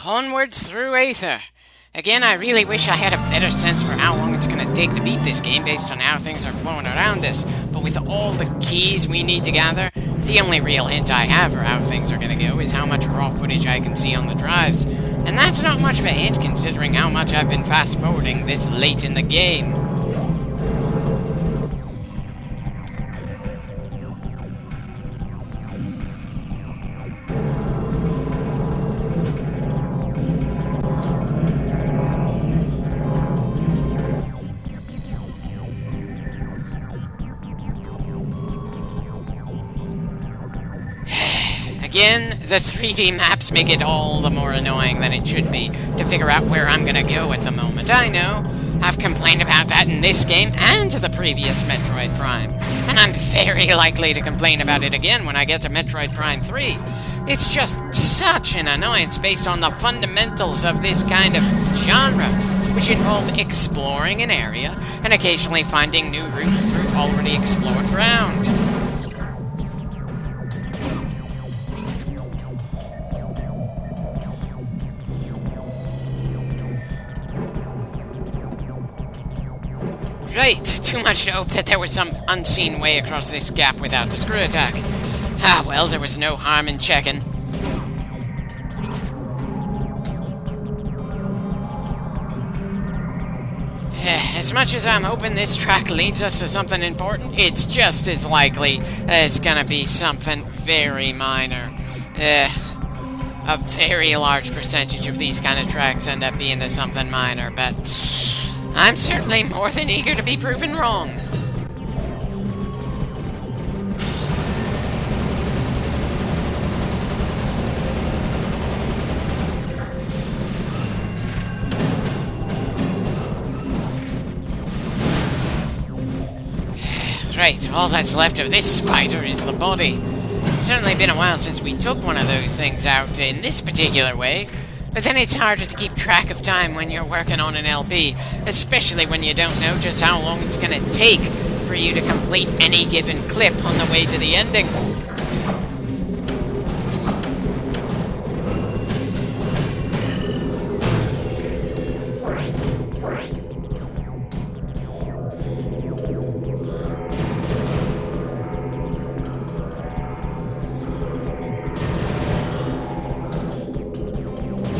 Onwards through Aether. Again, I really wish I had a better sense for how long it's going to take to beat this game based on how things are flowing around us. But with all the keys we need to gather, the only real hint I have for how things are going to go is how much raw footage I can see on the drives. And that's not much of a hint considering how much I've been fast-forwarding this late in the game. Again, the 3D maps make it all the more annoying than it should be to figure out where I'm gonna go at the moment. I know, I've complained about that in this game and the previous Metroid Prime, and I'm very likely to complain about it again when I get to Metroid Prime 3. It's just such an annoyance based on the fundamentals of this kind of genre, which involve exploring an area and occasionally finding new routes through already explored ground. Right, too much to hope that there was some unseen way across this gap without the screw attack. Ah, well, there was no harm in checking. As much as I'm hoping this track leads us to something important, it's just as likely it's gonna be something very minor. A very large percentage of these kind of tracks end up being to something minor, but I'm certainly more than eager to be proven wrong. Right, all that's left of this spider is the body. It's certainly been a while since we took one of those things out in this particular way, but then it's harder to keep track of time when you're working on an LP, especially when you don't know just how long it's gonna take for you to complete any given clip on the way to the ending.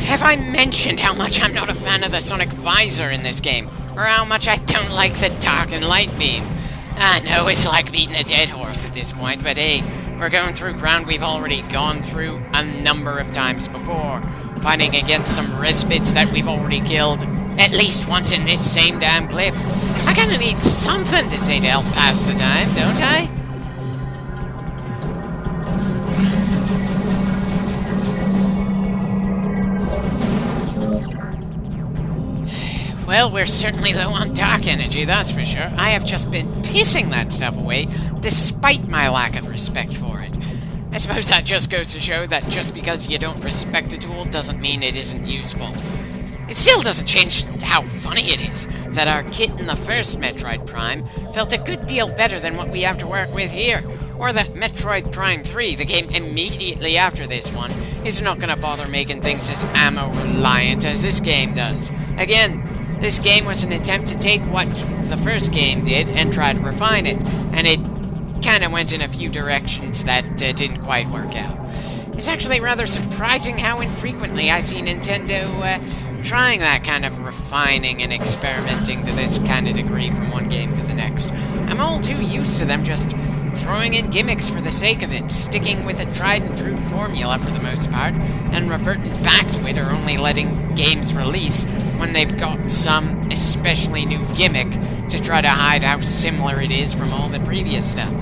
Have I mentioned how much I'm not a fan of the sonic visor in this game? Or how much I don't like the dark and light beam? I know it's like beating a dead horse at this point, but hey, we're going through ground we've already gone through a number of times before, fighting against some res bits that we've already killed at least once in this same damn clip. I kinda need something to say to help pass the time, don't I? Well, we're certainly low on dark energy, that's for sure. I have just been pissing that stuff away, despite my lack of respect for it. I suppose that just goes to show that just because you don't respect a tool doesn't mean it isn't useful. It still doesn't change how funny it is that our kit in the first Metroid Prime felt a good deal better than what we have to work with here, or that Metroid Prime 3, the game immediately after this one, is not going to bother making things as ammo-reliant as this game does. Again, this game was an attempt to take what the first game did and try to refine it, and it kind of went in a few directions that didn't quite work out. It's actually rather surprising how infrequently I see Nintendo trying that kind of refining and experimenting to this kind of degree from one game to the next. I'm all too used to them just throwing in gimmicks for the sake of it, sticking with a tried-and-true formula for the most part, and reverting back to it or only letting games release when they've got some especially new gimmick to try to hide how similar it is from all the previous stuff.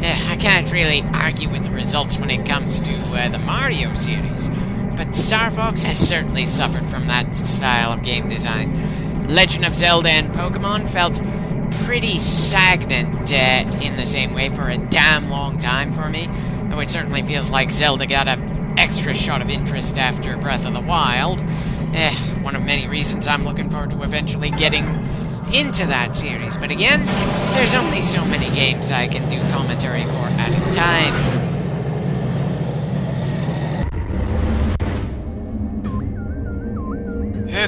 I can't really argue with the results when it comes to the Mario series, but Star Fox has certainly suffered from that style of game design. Legend of Zelda and Pokemon felt pretty stagnant in the same way for a damn long time for me, though it certainly feels like Zelda got an extra shot of interest after Breath of the Wild. One of many reasons I'm looking forward to eventually getting into that series, but again, there's only so many games I can do commentary for at a time.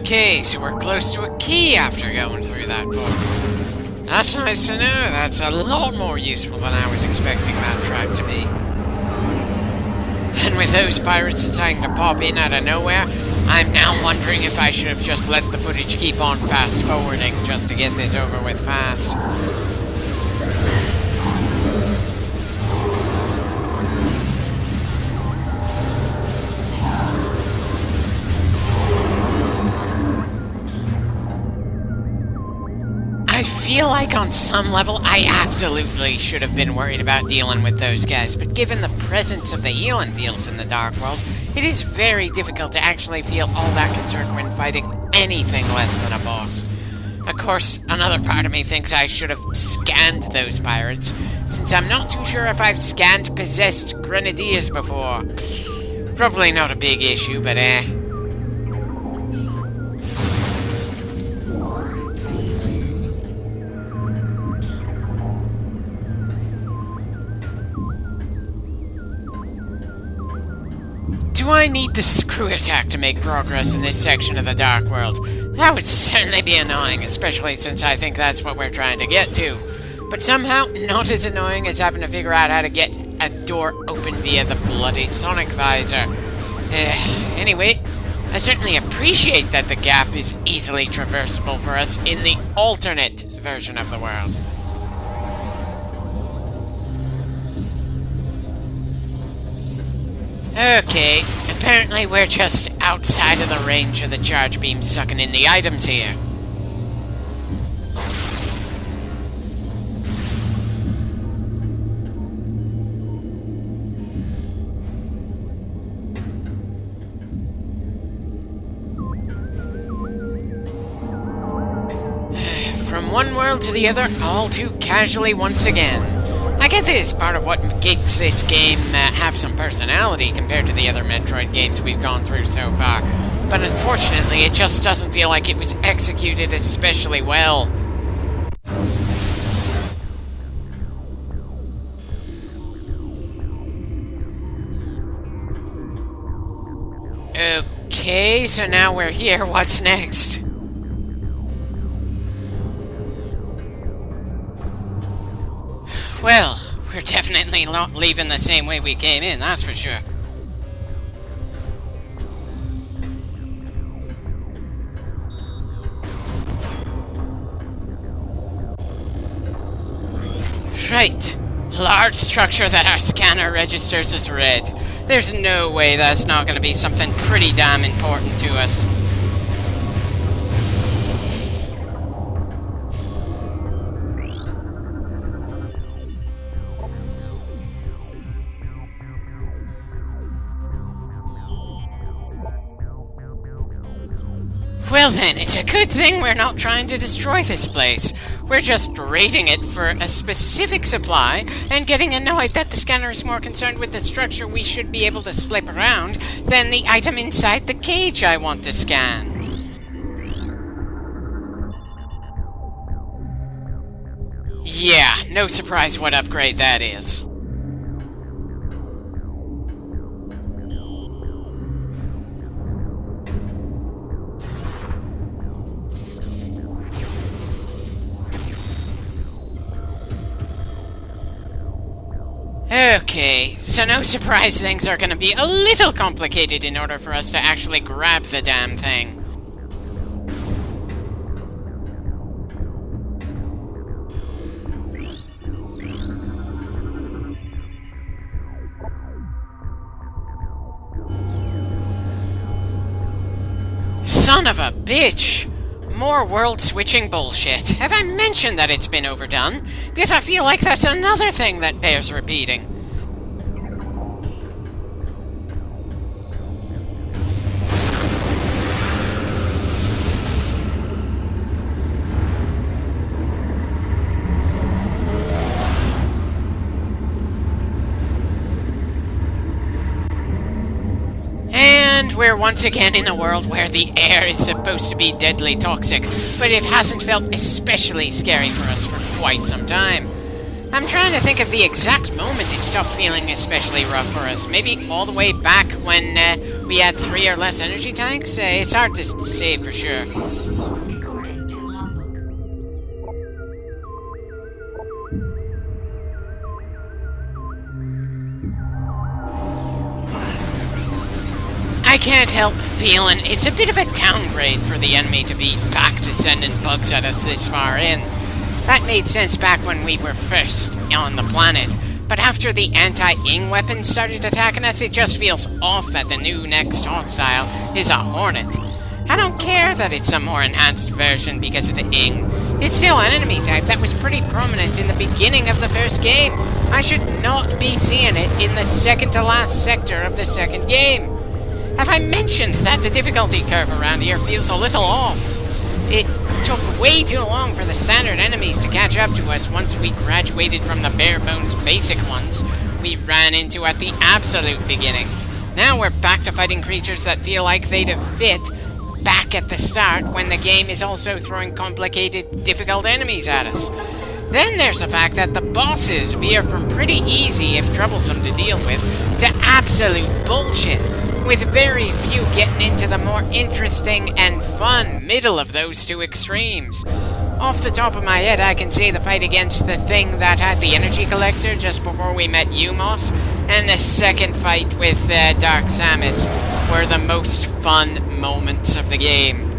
Okay, so we're close to a key after going through that portal. That's nice to know. That's a lot more useful than I was expecting that track to be. And with those pirates deciding to pop in out of nowhere, I'm now wondering if I should have just let the footage keep on fast-forwarding just to get this over with fast. I feel like on some level I absolutely should have been worried about dealing with those guys, but given the presence of the healing fields in the Dark World, it is very difficult to actually feel all that concerned when fighting anything less than a boss. Of course, another part of me thinks I should have scanned those pirates, since I'm not too sure if I've scanned possessed grenadiers before. Probably not a big issue, but Do I need the screw attack to make progress in this section of the Dark World? That would certainly be annoying, especially since I think that's what we're trying to get to. But somehow, not as annoying as having to figure out how to get a door open via the bloody sonic visor. Anyway, I certainly appreciate that the gap is easily traversable for us in the alternate version of the world. Okay, apparently we're just outside of the range of the charge beam sucking in the items here. From one world to the other, all too casually once again. I guess it is part of what makes this game have some personality compared to the other Metroid games we've gone through so far, but unfortunately it just doesn't feel like it was executed especially well. Okay, so now we're here, what's next? Well, we're definitely not leaving the same way we came in, that's for sure. Right. Large structure that our scanner registers as red. There's no way that's not going to be something pretty damn important to us. Well then, it's a good thing we're not trying to destroy this place. We're just raiding it for a specific supply, and getting annoyed that the scanner is more concerned with the structure we should be able to slip around than the item inside the cage I want to scan. Yeah, no surprise what upgrade that is. Okay, so no surprise things are going to be a little complicated in order for us to actually grab the damn thing. Son of a bitch! More world-switching bullshit. Have I mentioned that it's been overdone? Because I feel like that's another thing that bears repeating. And we're once again in a world where the air is supposed to be deadly toxic, but it hasn't felt especially scary for us for quite some time. I'm trying to think of the exact moment it stopped feeling especially rough for us. Maybe all the way back when We had 3 or less energy tanks? It's hard to say for sure. According to logbook. I can't help feeling it's a bit of a downgrade for the enemy to be back to sending bugs at us this far in. That made sense back when we were first on the planet, but after the anti-ing weapons started attacking us, it just feels off that the new next hostile is a Hornet. I don't care that it's a more enhanced version because of the ing. It's still an enemy type that was pretty prominent in the beginning of the first game. I should not be seeing it in the second to last sector of the second game. Have I mentioned that the difficulty curve around here feels a little off? It took way too long for the standard enemies to catch up to us once we graduated from the bare-bones basic ones we ran into at the absolute beginning. Now we're back to fighting creatures that feel like they'd have fit back at the start when the game is also throwing complicated, difficult enemies at us. Then there's the fact that the bosses veer from pretty easy, if troublesome to deal with, to absolute bullshit, with very few getting into the more interesting and fun middle of those two extremes. Off the top of my head, I can say the fight against the thing that had the energy collector just before we met Umos, and the second fight with Dark Samus were the most fun moments of the game.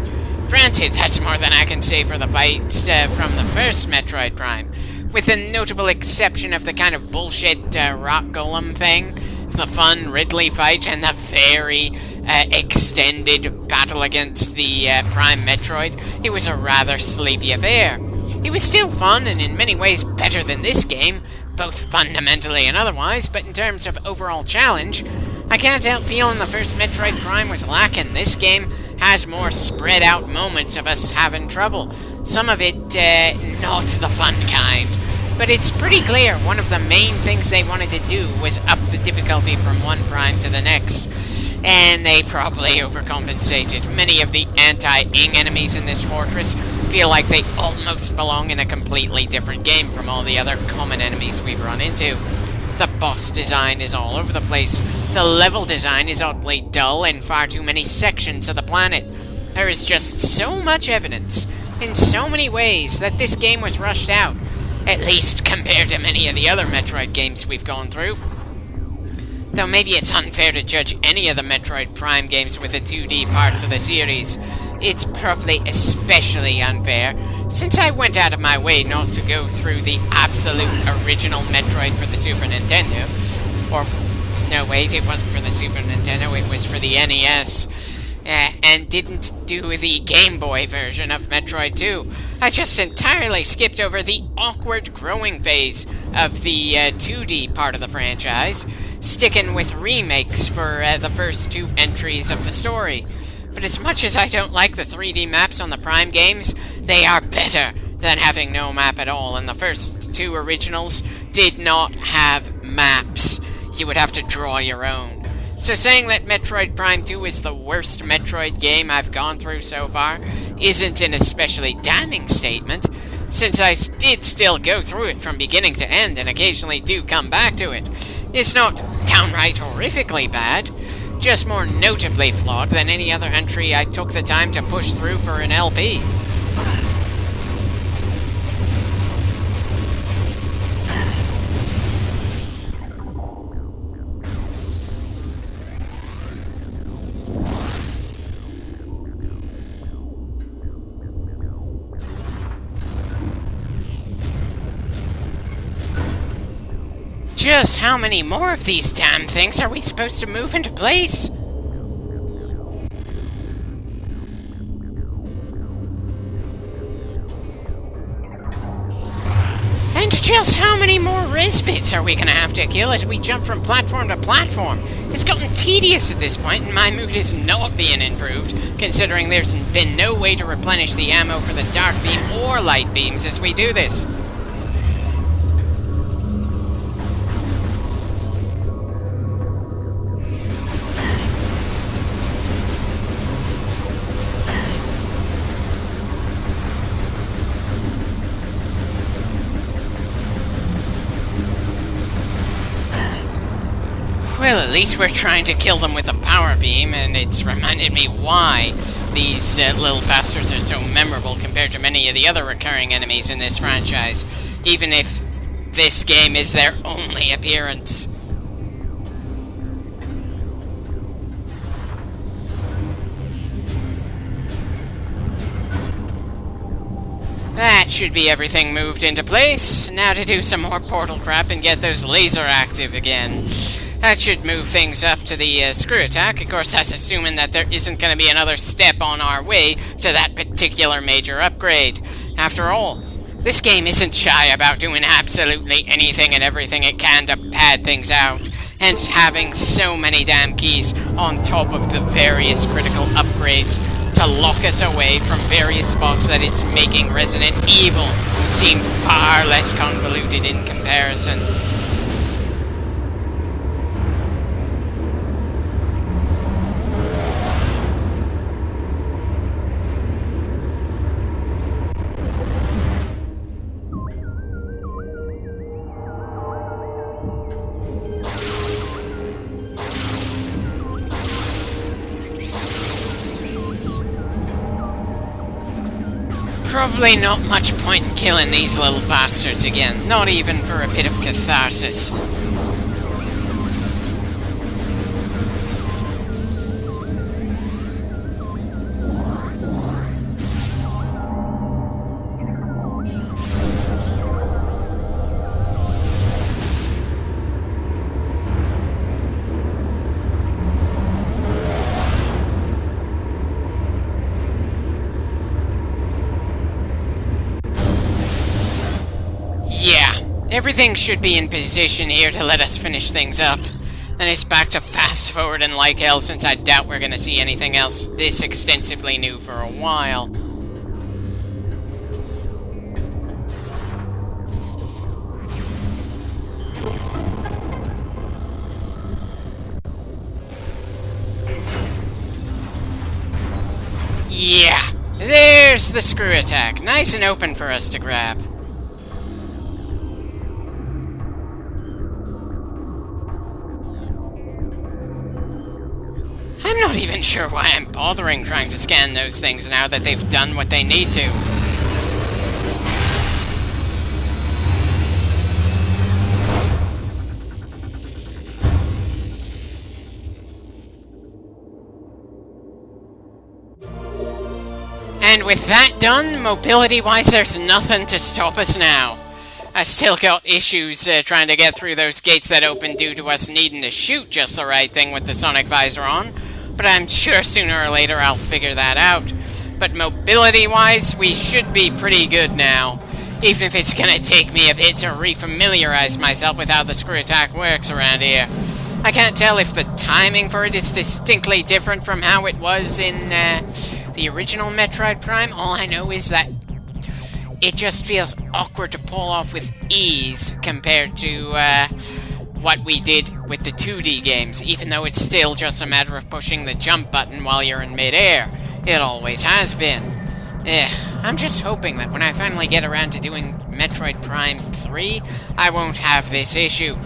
Granted, that's more than I can say for the fights from the first Metroid Prime, with the notable exception of the kind of bullshit rock golem thing, the fun Ridley fight, and the very extended battle against the Prime Metroid. It was a rather sleepy affair. It was still fun and in many ways better than this game, both fundamentally and otherwise, but in terms of overall challenge, I can't help feeling the first Metroid Prime was lacking. This game has more spread out moments of us having trouble. Some of it not the fun kind. But it's pretty clear one of the main things they wanted to do was up the difficulty from one Prime to the next. And they probably overcompensated. Many of the anti-ing enemies in this fortress feel like they almost belong in a completely different game from all the other common enemies we've run into. The boss design is all over the place. The level design is oddly dull in far too many sections of the planet. There is just so much evidence, in so many ways, that this game was rushed out. At least compared to many of the other Metroid games we've gone through. Though maybe it's unfair to judge any of the Metroid Prime games with the 2D parts of the series. It's probably especially unfair, since I went out of my way not to go through the absolute original Metroid for the Super Nintendo. Or, no wait, it wasn't for the Super Nintendo, it was for the NES. And didn't do the Game Boy version of Metroid 2. I just entirely skipped over the awkward growing phase of the 2D part of the franchise, sticking with remakes for the first 2 entries of the story. But as much as I don't like the 3D maps on the Prime games, they are better than having no map at all, and the first 2 originals did not have maps. You would have to draw your own. So saying that Metroid Prime 2 is the worst Metroid game I've gone through so far isn't an especially damning statement, since I did still go through it from beginning to end and occasionally do come back to it. It's not downright horrifically bad, just more notably flawed than any other entry I took the time to push through for an LP. Just how many more of these damn things are we supposed to move into place? And just how many more Rizbits are we gonna have to kill as we jump from platform to platform? It's gotten tedious at this point, and my mood is not being improved, considering there's been no way to replenish the ammo for the dark beam or light beams as we do this. Well, at least we're trying to kill them with a power beam, and it's reminded me why these little bastards are so memorable compared to many of the other recurring enemies in this franchise, even if this game is their only appearance. That should be everything moved into place. Now to do some more portal crap and get those laser active again. That should move things up to the screw attack. Of course, that's assuming that there isn't going to be another step on our way to that particular major upgrade. After all, this game isn't shy about doing absolutely anything and everything it can to pad things out, hence having so many damn keys on top of the various critical upgrades to lock us away from various spots that it's making Resident Evil seem far less convoluted in comparison. Probably not much point in killing these little bastards again, not even for a bit of catharsis. Everything should be in position here to let us finish things up. Then it's back to fast forwarding like hell, since I doubt we're gonna see anything else this extensively new for a while. Yeah! There's the screw attack. Nice and open for us to grab. I'm not even sure why I'm bothering trying to scan those things now that they've done what they need to. And with that done, mobility-wise, there's nothing to stop us now. I still got issues trying to get through those gates that open due to us needing to shoot just the right thing with the sonic visor on, but I'm sure sooner or later I'll figure that out. But mobility-wise, we should be pretty good now, even if it's gonna take me a bit to refamiliarize myself with how the screw attack works around here. I can't tell if the timing for it is distinctly different from how it was in the original Metroid Prime. All I know is that it just feels awkward to pull off with ease compared to what we did with the 2D games, even though it's still just a matter of pushing the jump button while you're in mid-air. It always has been. I'm just hoping that when I finally get around to doing Metroid Prime 3, I won't have this issue.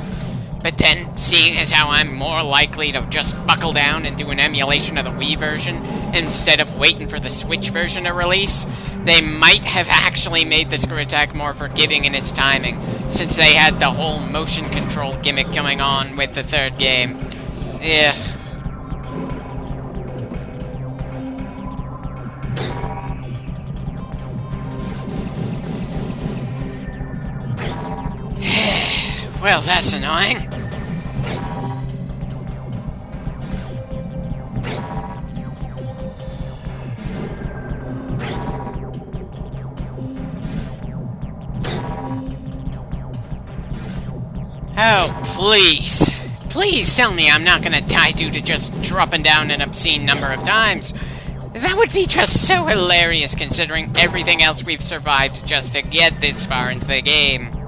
But then, seeing as how I'm more likely to just buckle down and do an emulation of the Wii version instead of waiting for the Switch version to release, they might have actually made the screw attack more forgiving in its timing, since they had the whole motion control gimmick going on with the third game. Yeah. Well, that's annoying. Oh, please. Please tell me I'm not gonna die due to just dropping down an obscene number of times. That would be just so hilarious considering everything else we've survived just to get this far into the game.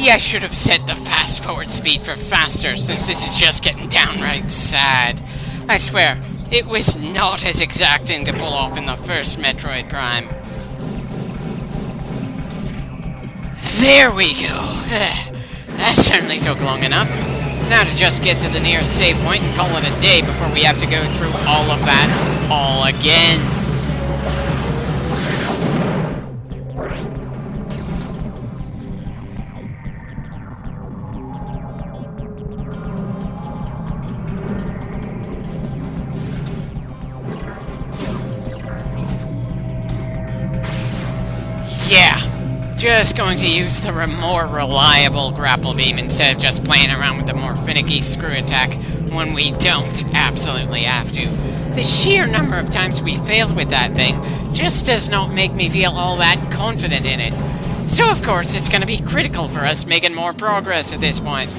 Maybe I should have set the fast forward speed for faster, since this is just getting downright sad. I swear, it was not as exacting to pull off in the first Metroid Prime. There we go. That certainly took long enough. Now to just get to the nearest save point and call it a day before we have to go through all of that all again. Yeah, just going to use the more reliable grapple beam instead of just playing around with the more finicky screw attack when we don't absolutely have to. The sheer number of times we failed with that thing just does not make me feel all that confident in it. So of course it's going to be critical for us making more progress at this point.